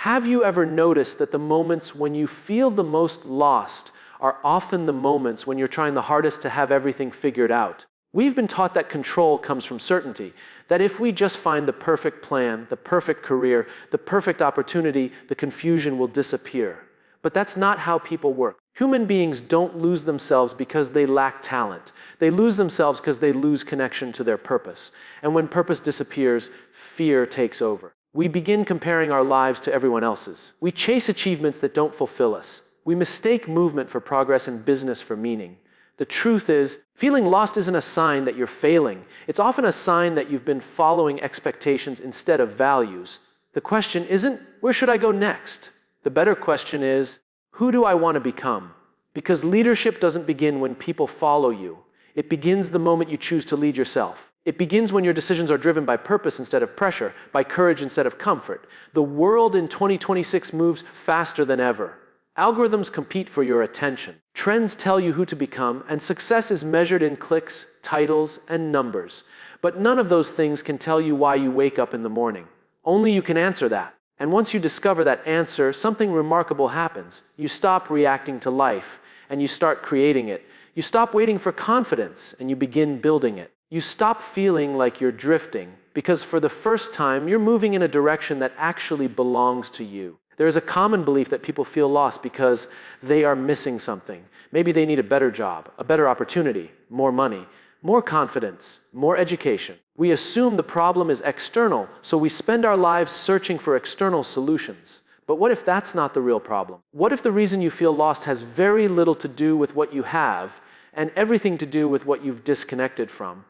Have you ever noticed that the moments when you feel the most lost are often the moments when you're trying the hardest to have everything figured out? We've been taught that control comes from certainty, that if we just find the perfect plan, the perfect career, the perfect opportunity, the confusion will disappear. But that's not how people work. Human beings don't lose themselves because they lack talent. They lose themselves because they lose connection to their purpose. And when purpose disappears, fear takes over. We begin comparing our lives to everyone else's. We chase achievements that don't fulfill us. We mistake movement for progress and business for meaning. The truth is, feeling lost isn't a sign that you're failing. It's often a sign that you've been following expectations instead of values. The question isn't, where should I go next? The better question is, who do I want to become? Because leadership doesn't begin when people follow you. It begins the moment you choose to lead yourself. It begins when your decisions are driven by purpose instead of pressure, by courage instead of comfort. The world in 2026 moves faster than ever. Algorithms compete for your attention. Trends tell you who to become, and success is measured in clicks, titles, and numbers. But none of those things can tell you why you wake up in the morning. Only you can answer that. And once you discover that answer, something remarkable happens. You stop reacting to life, and you start creating it. You stop waiting for confidence, and you begin building it. You stop feeling like you're drifting, because for the first time, you're moving in a direction that actually belongs to you. There is a common belief that people feel lost because they are missing something. Maybe they need a better job, a better opportunity, more money, more confidence, more education. We assume the problem is external, so we spend our lives searching for external solutions. But what if that's not the real problem? What if the reason you feel lost has very little to do with what you have and everything to do with what you've disconnected from?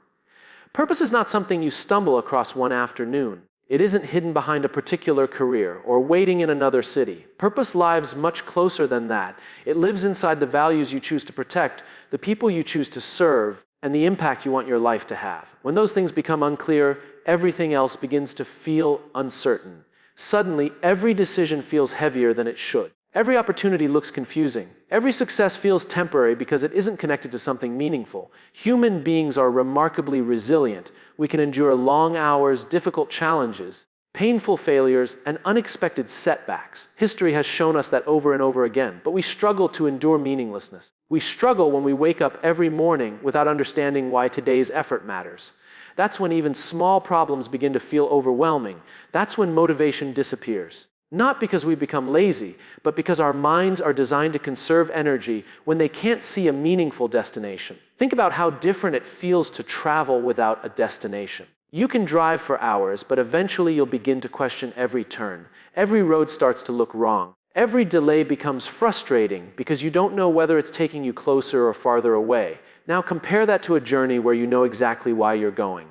Purpose is not something you stumble across one afternoon. It isn't hidden behind a particular career or waiting in another city. Purpose lives much closer than that. It lives inside the values you choose to protect, the people you choose to serve, and the impact you want your life to have. When those things become unclear, everything else begins to feel uncertain. Suddenly, every decision feels heavier than it should. Every opportunity looks confusing. Every success feels temporary because it isn't connected to something meaningful. Human beings are remarkably resilient. We can endure long hours, difficult challenges, painful failures, and unexpected setbacks. History has shown us that over and over again, but we struggle to endure meaninglessness. We struggle when we wake up every morning without understanding why today's effort matters. That's when even small problems begin to feel overwhelming. That's when motivation disappears. Not because we become lazy, but because our minds are designed to conserve energy when they can't see a meaningful destination. Think about how different it feels to travel without a destination. You can drive for hours, but eventually you'll begin to question every turn. Every road starts to look wrong. Every delay becomes frustrating because you don't know whether it's taking you closer or farther away. Now compare that to a journey where you know exactly why you're going.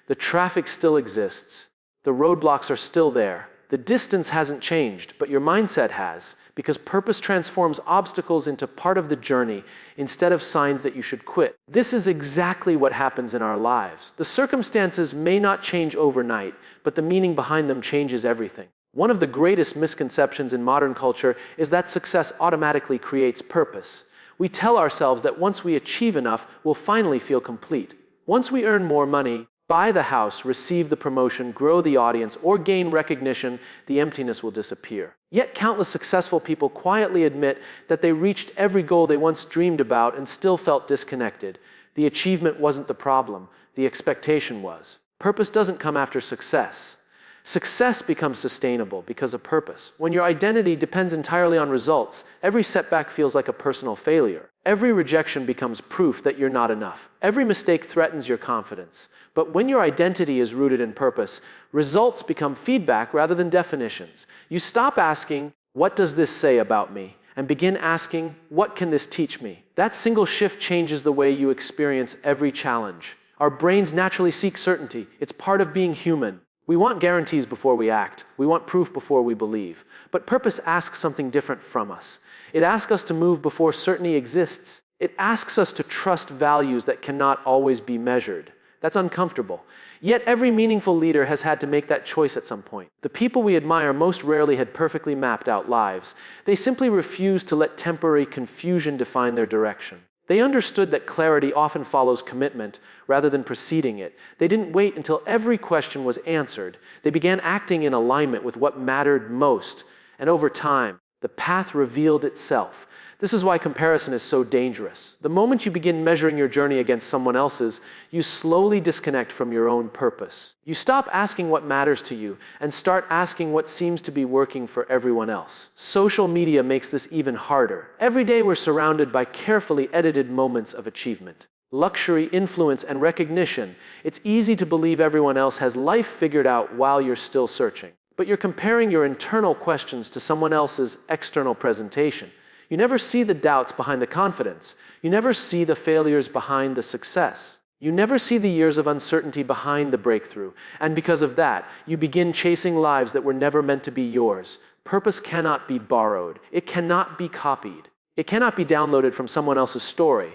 The traffic still exists. The roadblocks are still there. The distance hasn't changed, but your mindset has, because purpose transforms obstacles into part of the journey instead of signs that you should quit. This is exactly what happens in our lives. The circumstances may not change overnight, but the meaning behind them changes everything. One of the greatest misconceptions in modern culture is that success automatically creates purpose. We tell ourselves that once we achieve enough, we'll finally feel complete. Once we earn more money, buy the house, receive the promotion, grow the audience, or gain recognition, the emptiness will disappear. Yet countless successful people quietly admit that they reached every goal they once dreamed about and still felt disconnected. The achievement wasn't the problem, the expectation was. Purpose doesn't come after success. Success becomes sustainable because of purpose. When your identity depends entirely on results, every setback feels like a personal failure. Every rejection becomes proof that you're not enough. Every mistake threatens your confidence. But when your identity is rooted in purpose, results become feedback rather than definitions. You stop asking, "What does this say about me?" and begin asking, "What can this teach me?" That single shift changes the way you experience every challenge. Our brains naturally seek certainty. It's part of being human. We want guarantees before we act. We want proof before we believe. But purpose asks something different from us. It asks us to move before certainty exists. It asks us to trust values that cannot always be measured. That's uncomfortable. Yet every meaningful leader has had to make that choice at some point. The people we admire most rarely had perfectly mapped out lives. They simply refused to let temporary confusion define their direction. They understood that clarity often follows commitment rather than preceding it. They didn't wait until every question was answered. They began acting in alignment with what mattered most. And over time, the path revealed itself. This is why comparison is so dangerous. The moment you begin measuring your journey against someone else's, you slowly disconnect from your own purpose. You stop asking what matters to you and start asking what seems to be working for everyone else. Social media makes this even harder. Every day we're surrounded by carefully edited moments of achievement. Luxury, influence, and recognition. It's easy to believe everyone else has life figured out while you're still searching. But you're comparing your internal questions to someone else's external presentation. You never see the doubts behind the confidence. You never see the failures behind the success. You never see the years of uncertainty behind the breakthrough. And because of that, you begin chasing lives that were never meant to be yours. Purpose cannot be borrowed. It cannot be copied. It cannot be downloaded from someone else's story.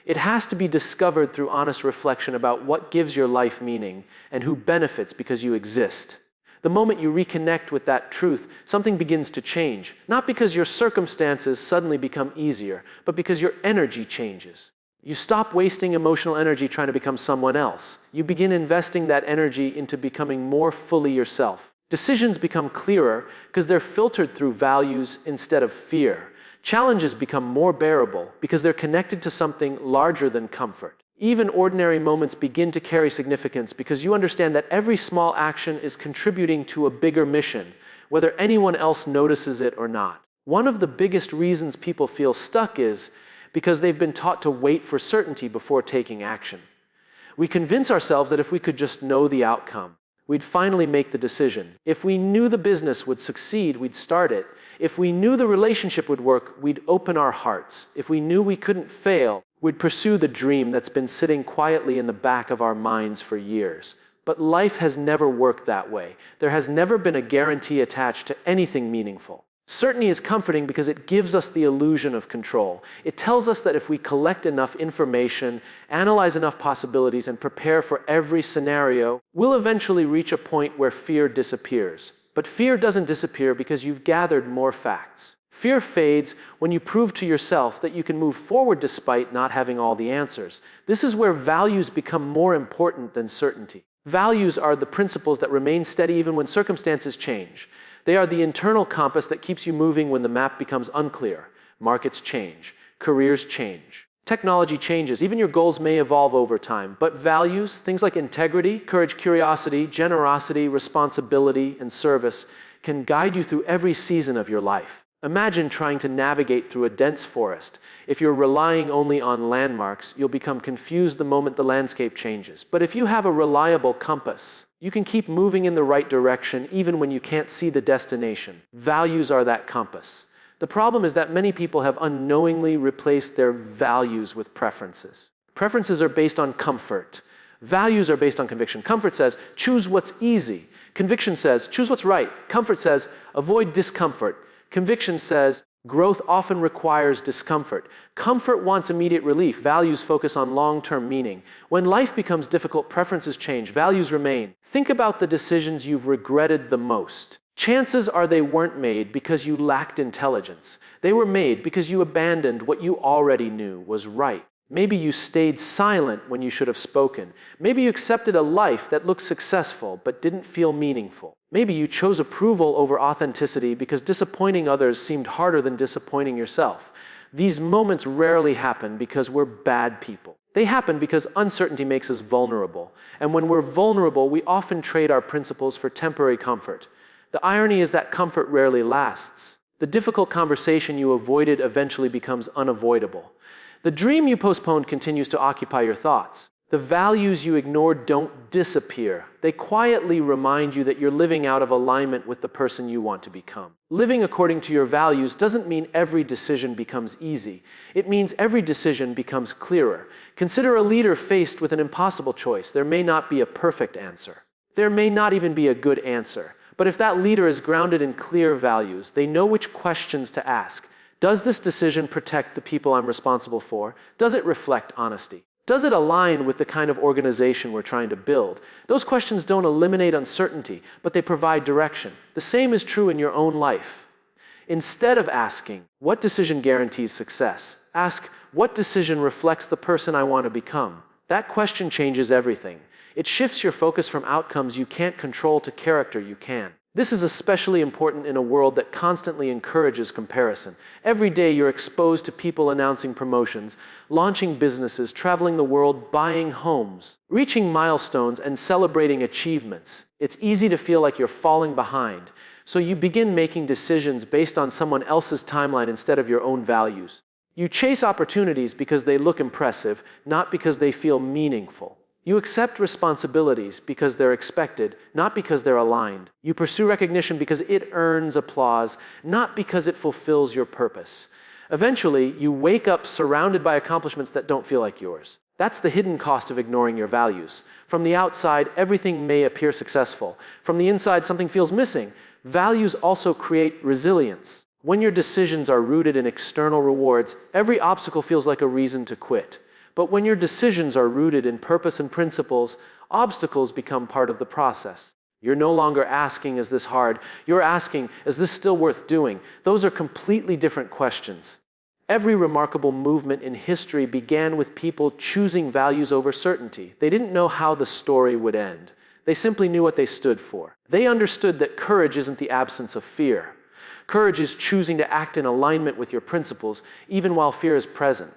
It has to be discovered through honest reflection about what gives your life meaning and who benefits because you exist. The moment you reconnect with that truth, something begins to change, not because your circumstances suddenly become easier, but because your energy changes. You stop wasting emotional energy trying to become someone else. You begin investing that energy into becoming more fully yourself. Decisions become clearer because they're filtered through values instead of fear. Challenges become more bearable because they're connected to something larger than comfort. Even ordinary moments begin to carry significance because you understand that every small action is contributing to a bigger mission, whether anyone else notices it or not. One of the biggest reasons people feel stuck is because they've been taught to wait for certainty before taking action. We convince ourselves that if we could just know the outcome, we'd finally make the decision. If we knew the business would succeed, we'd start it. If we knew the relationship would work, we'd open our hearts. If we knew we couldn't fail, we'd pursue the dream that's been sitting quietly in the back of our minds for years. But life has never worked that way. There has never been a guarantee attached to anything meaningful. Certainty is comforting because it gives us the illusion of control. It tells us that if we collect enough information, analyze enough possibilities, and prepare for every scenario, we'll eventually reach a point where fear disappears. But fear doesn't disappear because you've gathered more facts. Fear fades when you prove to yourself that you can move forward despite not having all the answers. This is where values become more important than certainty. Values are the principles that remain steady even when circumstances change. They are the internal compass that keeps you moving when the map becomes unclear. Markets change. Careers change. Technology changes. Even your goals may evolve over time. But values, things like integrity, courage, curiosity, generosity, responsibility, and service, can guide you through every season of your life. Imagine trying to navigate through a dense forest. If you're relying only on landmarks, you'll become confused the moment the landscape changes. But if you have a reliable compass, you can keep moving in the right direction even when you can't see the destination. Values are that compass. The problem is that many people have unknowingly replaced their values with preferences. Preferences are based on comfort. Values are based on conviction. Comfort says, choose what's easy. Conviction says, choose what's right. Comfort says, avoid discomfort. Conviction says, growth often requires discomfort. Comfort wants immediate relief. Values focus on long-term meaning. When life becomes difficult, preferences change. Values remain. Think about the decisions you've regretted the most. Chances are they weren't made because you lacked intelligence. They were made because you abandoned what you already knew was right. Maybe you stayed silent when you should have spoken. Maybe you accepted a life that looked successful but didn't feel meaningful. Maybe you chose approval over authenticity because disappointing others seemed harder than disappointing yourself. These moments rarely happen because we're bad people. They happen because uncertainty makes us vulnerable. And when we're vulnerable, we often trade our principles for temporary comfort. The irony is that comfort rarely lasts. The difficult conversation you avoided eventually becomes unavoidable. The dream you postponed continues to occupy your thoughts. The values you ignored don't disappear. They quietly remind you that you're living out of alignment with the person you want to become. Living according to your values doesn't mean every decision becomes easy. It means every decision becomes clearer. Consider a leader faced with an impossible choice. There may not be a perfect answer. There may not even be a good answer. But if that leader is grounded in clear values, they know which questions to ask. Does this decision protect the people I'm responsible for? Does it reflect honesty? Does it align with the kind of organization we're trying to build? Those questions don't eliminate uncertainty, but they provide direction. The same is true in your own life. Instead of asking, what decision guarantees success? Ask, what decision reflects the person I want to become? That question changes everything. It shifts your focus from outcomes you can't control to character you can. This is especially important in a world that constantly encourages comparison. Every day you're exposed to people announcing promotions, launching businesses, traveling the world, buying homes, reaching milestones, and celebrating achievements. It's easy to feel like you're falling behind, so you begin making decisions based on someone else's timeline instead of your own values. You chase opportunities because they look impressive, not because they feel meaningful. You accept responsibilities because they're expected, not because they're aligned. You pursue recognition because it earns applause, not because it fulfills your purpose. Eventually, you wake up surrounded by accomplishments that don't feel like yours. That's the hidden cost of ignoring your values. From the outside, everything may appear successful. From the inside, something feels missing. Values also create resilience. When your decisions are rooted in external rewards, every obstacle feels like a reason to quit. But when your decisions are rooted in purpose and principles, obstacles become part of the process. You're no longer asking, is this hard? You're asking, is this still worth doing? Those are completely different questions. Every remarkable movement in history began with people choosing values over certainty. They didn't know how the story would end. They simply knew what they stood for. They understood that courage isn't the absence of fear. Courage is choosing to act in alignment with your principles, even while fear is present.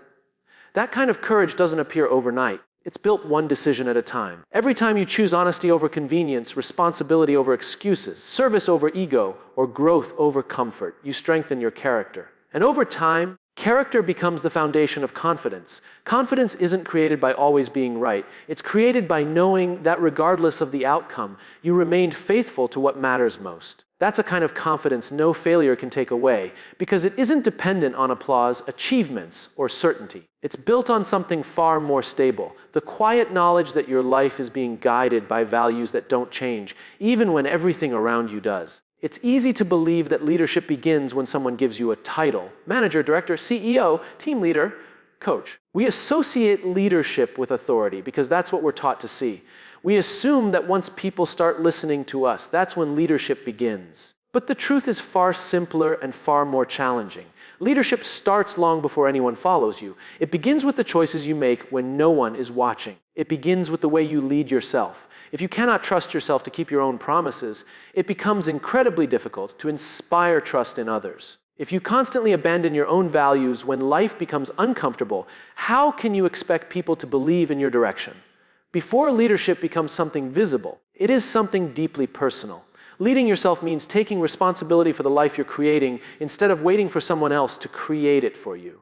That kind of courage doesn't appear overnight. It's built one decision at a time. Every time you choose honesty over convenience, responsibility over excuses, service over ego, or growth over comfort, you strengthen your character. And over time, character becomes the foundation of confidence. Confidence isn't created by always being right. It's created by knowing that regardless of the outcome, you remained faithful to what matters most. That's a kind of confidence no failure can take away, because it isn't dependent on applause, achievements, or certainty. It's built on something far more stable, the quiet knowledge that your life is being guided by values that don't change, even when everything around you does. It's easy to believe that leadership begins when someone gives you a title: manager, director, CEO, team leader, coach. We associate leadership with authority because that's what we're taught to see. We assume that once people start listening to us, that's when leadership begins. But the truth is far simpler and far more challenging. Leadership starts long before anyone follows you. It begins with the choices you make when no one is watching. It begins with the way you lead yourself. If you cannot trust yourself to keep your own promises, it becomes incredibly difficult to inspire trust in others. If you constantly abandon your own values when life becomes uncomfortable, how can you expect people to believe in your direction? Before leadership becomes something visible, it is something deeply personal. Leading yourself means taking responsibility for the life you're creating instead of waiting for someone else to create it for you.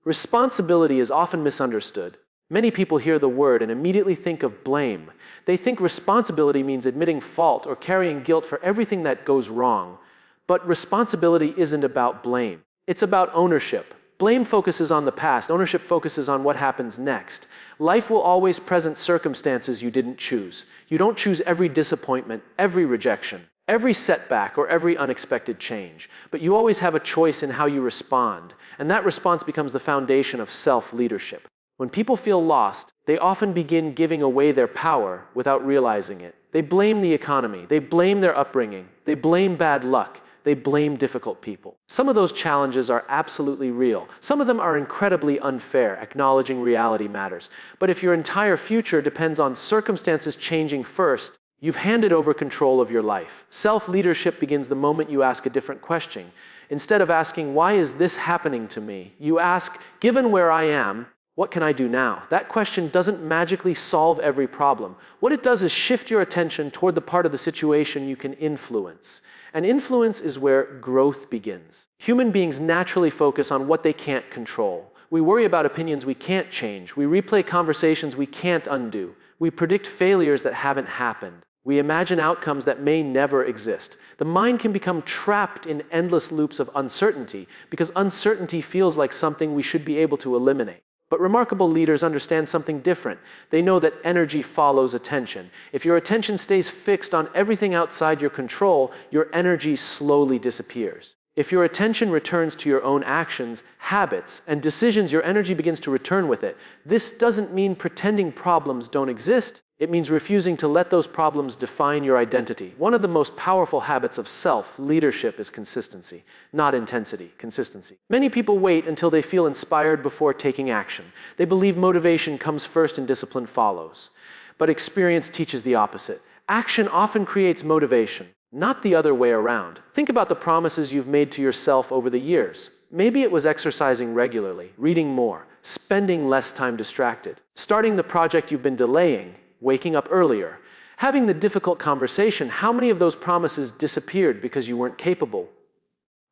Responsibility is often misunderstood. Many people hear the word and immediately think of blame. They think responsibility means admitting fault or carrying guilt for everything that goes wrong. But responsibility isn't about blame. It's about ownership. Blame focuses on the past. Ownership focuses on what happens next. Life will always present circumstances you didn't choose. You don't choose every disappointment, every rejection, every setback, or every unexpected change. But you always have a choice in how you respond. And that response becomes the foundation of self-leadership. When people feel lost, they often begin giving away their power without realizing it. They blame the economy. They blame their upbringing. They blame bad luck. They blame difficult people. Some of those challenges are absolutely real. Some of them are incredibly unfair. Acknowledging reality matters. But if your entire future depends on circumstances changing first, you've handed over control of your life. Self-leadership begins the moment you ask a different question. Instead of asking, why is this happening to me? You ask, given where I am, what can I do now? That question doesn't magically solve every problem. What it does is shift your attention toward the part of the situation you can influence. And influence is where growth begins. Human beings naturally focus on what they can't control. We worry about opinions we can't change. We replay conversations we can't undo. We predict failures that haven't happened. We imagine outcomes that may never exist. The mind can become trapped in endless loops of uncertainty because uncertainty feels like something we should be able to eliminate. But remarkable leaders understand something different. They know that energy follows attention. If your attention stays fixed on everything outside your control, your energy slowly disappears. If your attention returns to your own actions, habits, and decisions, your energy begins to return with it. This doesn't mean pretending problems don't exist. It means refusing to let those problems define your identity. One of the most powerful habits of self-leadership is consistency, not intensity, consistency. Many people wait until they feel inspired before taking action. They believe motivation comes first and discipline follows. But experience teaches the opposite. Action often creates motivation. not the other way around. Think about the promises you've made to yourself over the years. Maybe it was exercising regularly, reading more, spending less time distracted, starting the project you've been delaying, waking up earlier, having the difficult conversation. How many of those promises disappeared because you weren't capable?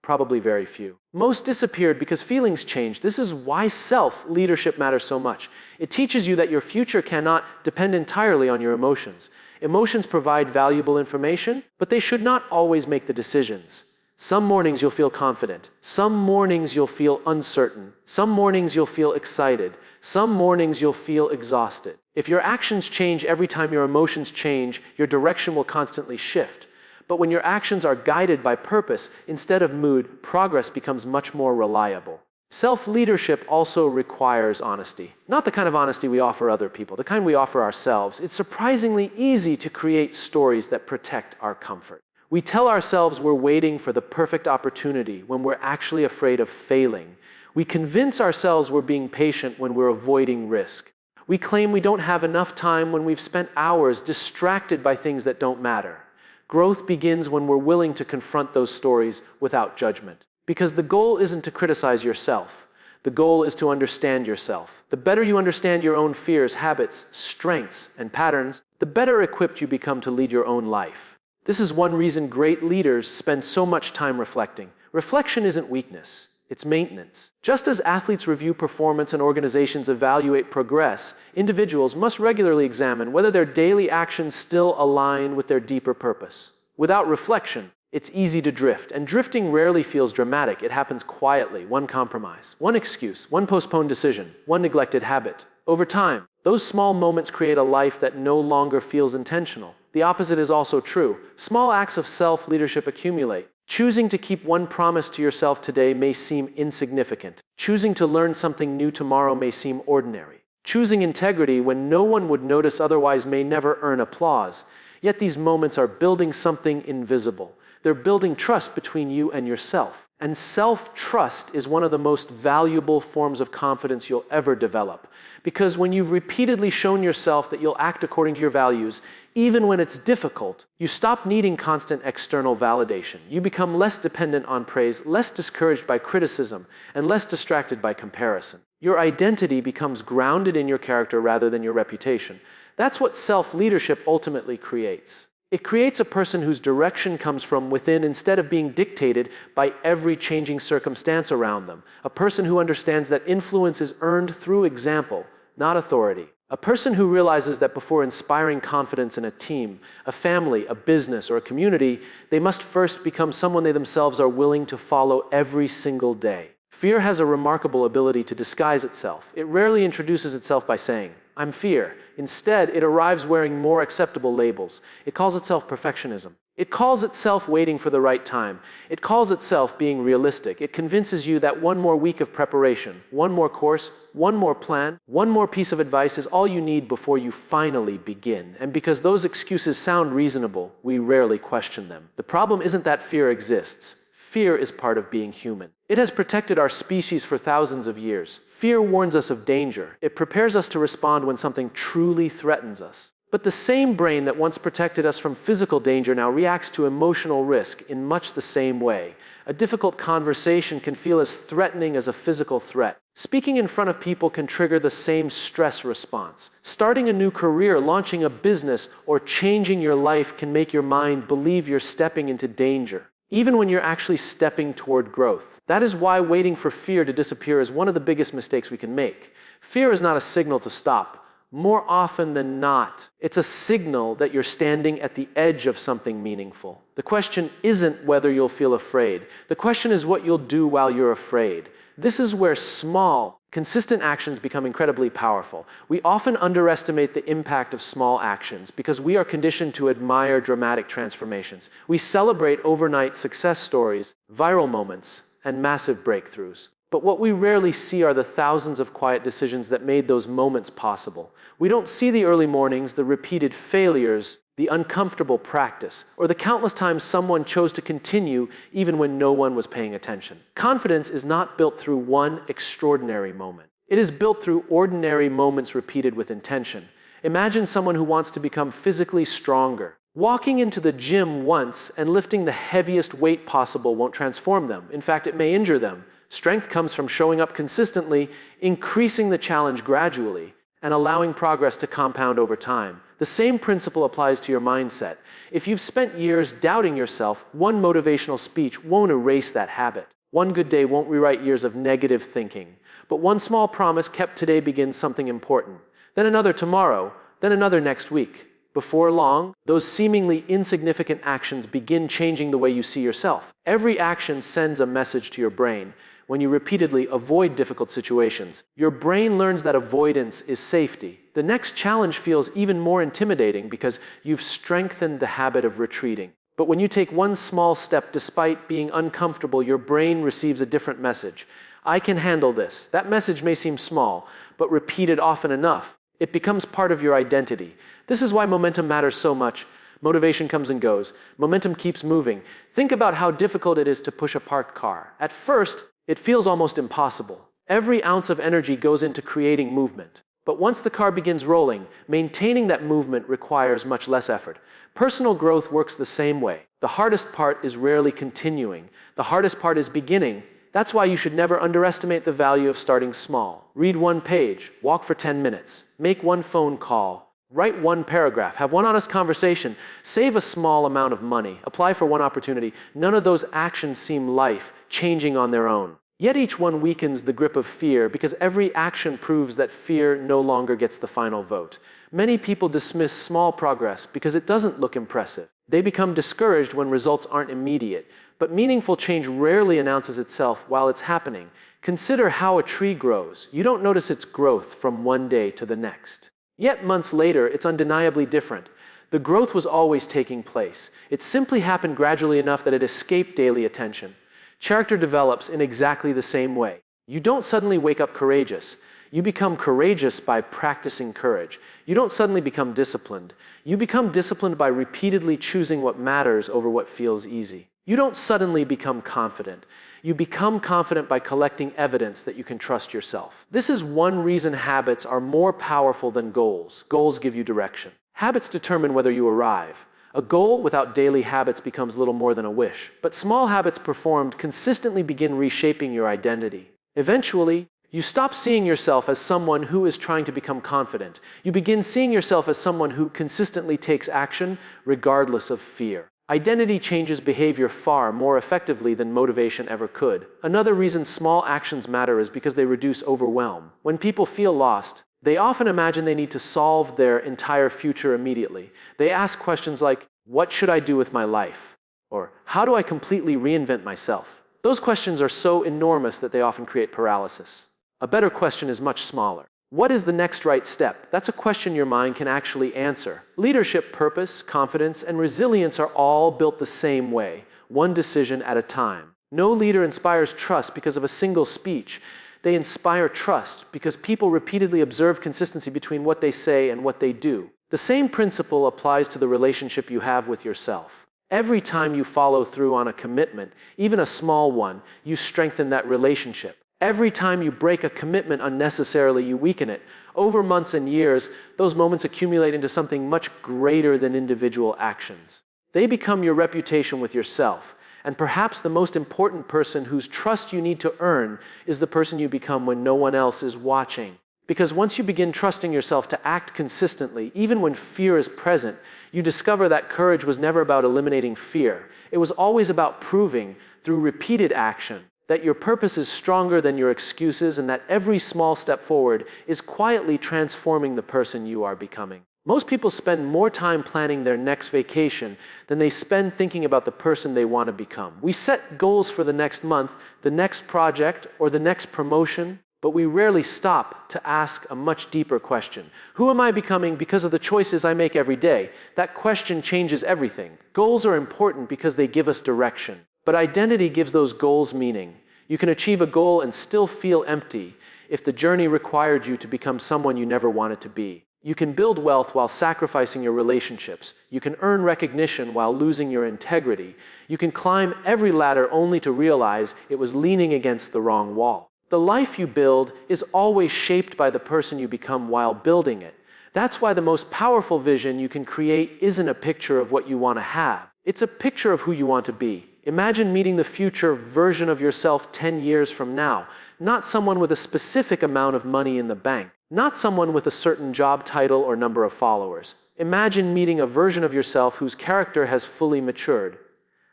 Probably very few. Most disappeared because feelings changed. This is why self-leadership matters so much. It teaches you that your future cannot depend entirely on your emotions. Emotions provide valuable information, but they should not always make the decisions. Some mornings you'll feel confident. Some mornings you'll feel uncertain. Some mornings you'll feel excited. Some mornings you'll feel exhausted. If your actions change every time your emotions change, your direction will constantly shift. But when your actions are guided by purpose instead of mood, progress becomes much more reliable. Self-leadership also requires honesty. Not the kind of honesty we offer other people, the kind we offer ourselves. It's surprisingly easy to create stories that protect our comfort. We tell ourselves we're waiting for the perfect opportunity when we're actually afraid of failing. We convince ourselves we're being patient when we're avoiding risk. We claim we don't have enough time when we've spent hours distracted by things that don't matter. Growth begins when we're willing to confront those stories without judgment. Because the goal isn't to criticize yourself. The goal is to understand yourself. The better you understand your own fears, habits, strengths, and patterns, the better equipped you become to lead your own life. This is one reason great leaders spend so much time reflecting. Reflection isn't weakness, it's maintenance. Just as athletes review performance and organizations evaluate progress, individuals must regularly examine whether their daily actions still align with their deeper purpose. Without reflection, it's easy to drift, and drifting rarely feels dramatic. It happens quietly, one compromise, one excuse, one postponed decision, one neglected habit. Over time, those small moments create a life that no longer feels intentional. The opposite is also true. Small acts of self-leadership accumulate. Choosing to keep one promise to yourself today may seem insignificant. Choosing to learn something new tomorrow may seem ordinary. Choosing integrity when no one would notice otherwise may never earn applause. Yet these moments are building something invisible. They're building trust between you and yourself. And self-trust is one of the most valuable forms of confidence you'll ever develop. Because when you've repeatedly shown yourself that you'll act according to your values, even when it's difficult, you stop needing constant external validation. You become less dependent on praise, less discouraged by criticism, and less distracted by comparison. Your identity becomes grounded in your character rather than your reputation. That's what self-leadership ultimately creates. It creates a person whose direction comes from within instead of being dictated by every changing circumstance around them. A person who understands that influence is earned through example, not authority. A person who realizes that before inspiring confidence in a team, a family, a business, or a community, they must first become someone they themselves are willing to follow every single day. Fear has a remarkable ability to disguise itself. It rarely introduces itself by saying, "I'm fear." Instead, it arrives wearing more acceptable labels. It calls itself perfectionism. It calls itself waiting for the right time. It calls itself being realistic. It convinces you that one more week of preparation, one more course, one more plan, one more piece of advice is all you need before you finally begin. And because those excuses sound reasonable, we rarely question them. The problem isn't that fear exists. Fear is part of being human. It has protected our species for thousands of years. Fear warns us of danger. It prepares us to respond when something truly threatens us. But the same brain that once protected us from physical danger now reacts to emotional risk in much the same way. A difficult conversation can feel as threatening as a physical threat. Speaking in front of people can trigger the same stress response. Starting a new career, launching a business, or changing your life can make your mind believe you're stepping into danger, even when you're actually stepping toward growth. That is why waiting for fear to disappear is one of the biggest mistakes we can make. Fear is not a signal to stop. More often than not, it's a signal that you're standing at the edge of something meaningful. The question isn't whether you'll feel afraid. The question is what you'll do while you're afraid. This is where small, consistent actions become incredibly powerful. We often underestimate the impact of small actions because we are conditioned to admire dramatic transformations. We celebrate overnight success stories, viral moments, and massive breakthroughs. But what we rarely see are the thousands of quiet decisions that made those moments possible. We don't see the early mornings, the repeated failures, the uncomfortable practice, or the countless times someone chose to continue even when no one was paying attention. Confidence is not built through one extraordinary moment. It is built through ordinary moments repeated with intention. Imagine someone who wants to become physically stronger. Walking into the gym once and lifting the heaviest weight possible won't transform them. In fact, it may injure them. Strength comes from showing up consistently, increasing the challenge gradually, and allowing progress to compound over time. The same principle applies to your mindset. If you've spent years doubting yourself, one motivational speech won't erase that habit. One good day won't rewrite years of negative thinking. But one small promise kept today begins something important. Then another tomorrow, then another next week. Before long, those seemingly insignificant actions begin changing the way you see yourself. Every action sends a message to your brain. When you repeatedly avoid difficult situations, your brain learns that avoidance is safety. The next challenge feels even more intimidating because you've strengthened the habit of retreating. But when you take one small step despite being uncomfortable, your brain receives a different message. I can handle this. That message may seem small, but repeated often enough, it becomes part of your identity. This is why momentum matters so much. Motivation comes and goes. Momentum keeps moving. Think about how difficult it is to push a parked car. At first, it feels almost impossible. Every ounce of energy goes into creating movement. But once the car begins rolling, maintaining that movement requires much less effort. Personal growth works the same way. The hardest part is rarely continuing. The hardest part is beginning. That's why you should never underestimate the value of starting small. Read one page, walk for 10 minutes, make one phone call, write one paragraph, have one honest conversation, save a small amount of money, apply for one opportunity. None of those actions seem life-changing on their own. Yet each one weakens the grip of fear because every action proves that fear no longer gets the final vote. Many people dismiss small progress because it doesn't look impressive. They become discouraged when results aren't immediate. But meaningful change rarely announces itself while it's happening. Consider how a tree grows. You don't notice its growth from one day to the next. Yet months later, it's undeniably different. The growth was always taking place. It simply happened gradually enough that it escaped daily attention. Character develops in exactly the same way. You don't suddenly wake up courageous. You become courageous by practicing courage. You don't suddenly become disciplined. You become disciplined by repeatedly choosing what matters over what feels easy. You don't suddenly become confident. You become confident by collecting evidence that you can trust yourself. This is one reason habits are more powerful than goals. Goals give you direction. Habits determine whether you arrive. A goal without daily habits becomes little more than a wish. But small habits performed consistently begin reshaping your identity. Eventually, you stop seeing yourself as someone who is trying to become confident. You begin seeing yourself as someone who consistently takes action regardless of fear. Identity changes behavior far more effectively than motivation ever could. Another reason small actions matter is because they reduce overwhelm. When people feel lost, they often imagine they need to solve their entire future immediately. They ask questions like, what should I do with my life? Or, how do I completely reinvent myself? Those questions are so enormous that they often create paralysis. A better question is much smaller. What is the next right step? That's a question your mind can actually answer. Leadership, purpose, confidence, and resilience are all built the same way, one decision at a time. No leader inspires trust because of a single speech. They inspire trust because people repeatedly observe consistency between what they say and what they do. The same principle applies to the relationship you have with yourself. Every time you follow through on a commitment, even a small one, you strengthen that relationship. Every time you break a commitment unnecessarily, you weaken it. Over months and years, those moments accumulate into something much greater than individual actions. They become your reputation with yourself. And perhaps the most important person whose trust you need to earn is the person you become when no one else is watching. Because once you begin trusting yourself to act consistently, even when fear is present, you discover that courage was never about eliminating fear. It was always about proving, through repeated action, that your purpose is stronger than your excuses and that every small step forward is quietly transforming the person you are becoming. Most people spend more time planning their next vacation than they spend thinking about the person they want to become. We set goals for the next month, the next project, or the next promotion, but we rarely stop to ask a much deeper question. Who am I becoming because of the choices I make every day? That question changes everything. Goals are important because they give us direction. But identity gives those goals meaning. You can achieve a goal and still feel empty if the journey required you to become someone you never wanted to be. You can build wealth while sacrificing your relationships. You can earn recognition while losing your integrity. You can climb every ladder only to realize it was leaning against the wrong wall. The life you build is always shaped by the person you become while building it. That's why the most powerful vision you can create isn't a picture of what you want to have. It's a picture of who you want to be. Imagine meeting the future version of yourself 10 years from now, not someone with a specific amount of money in the bank, not someone with a certain job title or number of followers. Imagine meeting a version of yourself whose character has fully matured.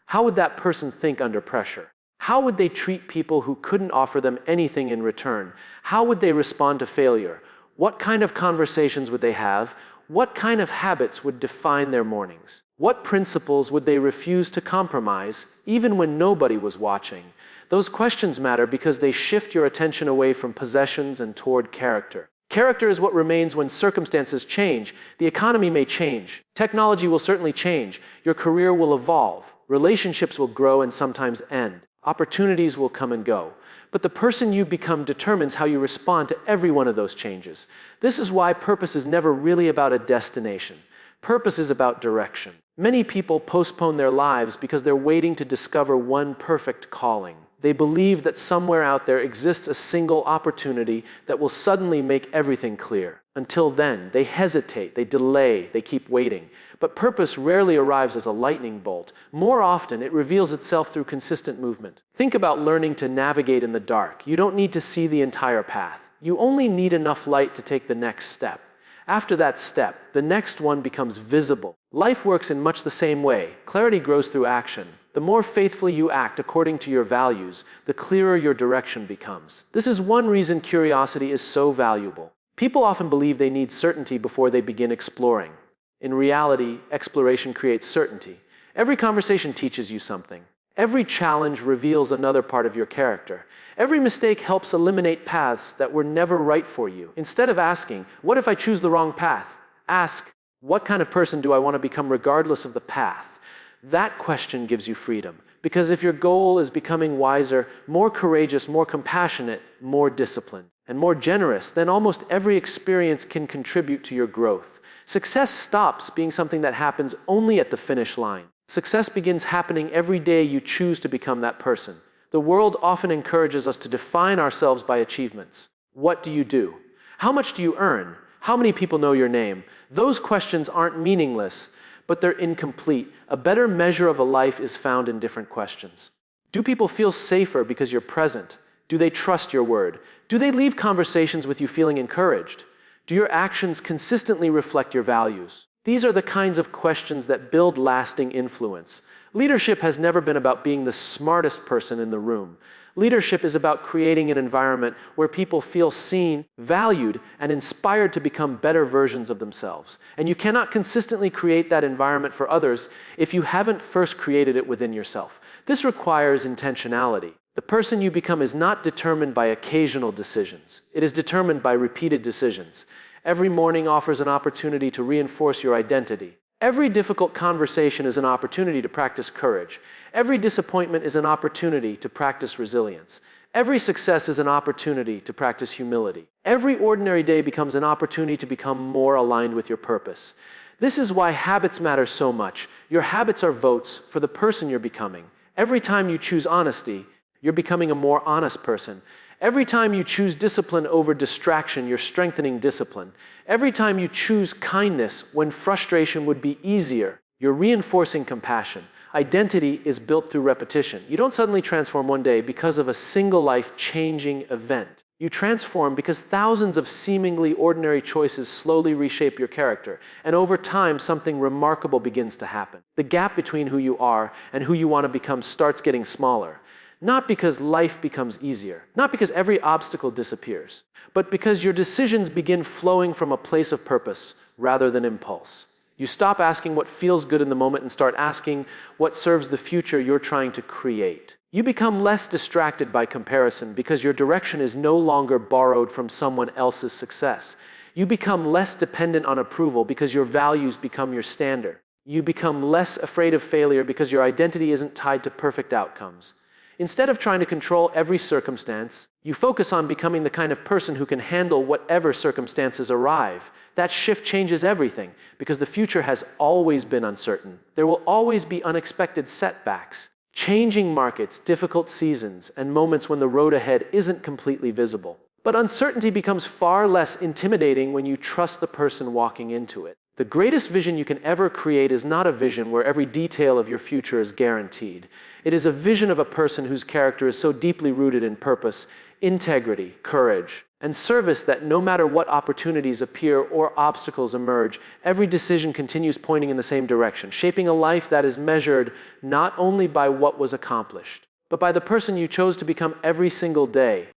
How would that person think under pressure? How would they treat people who couldn't offer them anything in return? How would they respond to failure? What kind of conversations would they have? What kind of habits would define their mornings? What principles would they refuse to compromise, even when nobody was watching? Those questions matter because they shift your attention away from possessions and toward character. Character is what remains when circumstances change. The economy may change. Technology will certainly change. Your career will evolve. Relationships will grow and sometimes end. Opportunities will come and go. But the person you become determines how you respond to every one of those changes. This is why purpose is never really about a destination. Purpose is about direction. Many people postpone their lives because they're waiting to discover one perfect calling. They believe that somewhere out there exists a single opportunity that will suddenly make everything clear. Until then, they hesitate, they delay, they keep waiting. But purpose rarely arrives as a lightning bolt. More often, it reveals itself through consistent movement. Think about learning to navigate in the dark. You don't need to see the entire path. You only need enough light to take the next step. After that step, the next one becomes visible. Life works in much the same way. Clarity grows through action. The more faithfully you act according to your values, the clearer your direction becomes. This is one reason curiosity is so valuable. People often believe they need certainty before they begin exploring. In reality, exploration creates certainty. Every conversation teaches you something. Every challenge reveals another part of your character. Every mistake helps eliminate paths that were never right for you. Instead of asking, what if I choose the wrong path? Ask, what kind of person do I want to become regardless of the path? That question gives you freedom. Because if your goal is becoming wiser, more courageous, more compassionate, more disciplined, and more generous, then almost every experience can contribute to your growth. Success stops being something that happens only at the finish line. Success begins happening every day you choose to become that person. The world often encourages us to define ourselves by achievements. What do you do? How much do you earn? How many people know your name? Those questions aren't meaningless, but they're incomplete. A better measure of a life is found in different questions. Do people feel safer because you're present? Do they trust your word? Do they leave conversations with you feeling encouraged? Do your actions consistently reflect your values? These are the kinds of questions that build lasting influence. Leadership has never been about being the smartest person in the room. Leadership is about creating an environment where people feel seen, valued, and inspired to become better versions of themselves. And you cannot consistently create that environment for others if you haven't first created it within yourself. This requires intentionality. The person you become is not determined by occasional decisions. It is determined by repeated decisions. Every morning offers an opportunity to reinforce your identity. Every difficult conversation is an opportunity to practice courage. Every disappointment is an opportunity to practice resilience. Every success is an opportunity to practice humility. Every ordinary day becomes an opportunity to become more aligned with your purpose. This is why habits matter so much. Your habits are votes for the person you're becoming. Every time you choose honesty, you're becoming a more honest person. Every time you choose discipline over distraction, you're strengthening discipline. Every time you choose kindness when frustration would be easier, you're reinforcing compassion. Identity is built through repetition. You don't suddenly transform one day because of a single life-changing event. You transform because thousands of seemingly ordinary choices slowly reshape your character, and over time, something remarkable begins to happen. The gap between who you are and who you want to become starts getting smaller. Not because life becomes easier, not because every obstacle disappears, but because your decisions begin flowing from a place of purpose rather than impulse. You stop asking what feels good in the moment and start asking what serves the future you're trying to create. You become less distracted by comparison because your direction is no longer borrowed from someone else's success. You become less dependent on approval because your values become your standard. You become less afraid of failure because your identity isn't tied to perfect outcomes. Instead of trying to control every circumstance, you focus on becoming the kind of person who can handle whatever circumstances arrive. That shift changes everything because the future has always been uncertain. There will always be unexpected setbacks, changing markets, difficult seasons, and moments when the road ahead isn't completely visible. But uncertainty becomes far less intimidating when you trust the person walking into it. The greatest vision you can ever create is not a vision where every detail of your future is guaranteed. It is a vision of a person whose character is so deeply rooted in purpose, integrity, courage, and service that no matter what opportunities appear or obstacles emerge, every decision continues pointing in the same direction, shaping a life that is measured not only by what was accomplished, but by the person you chose to become every single day.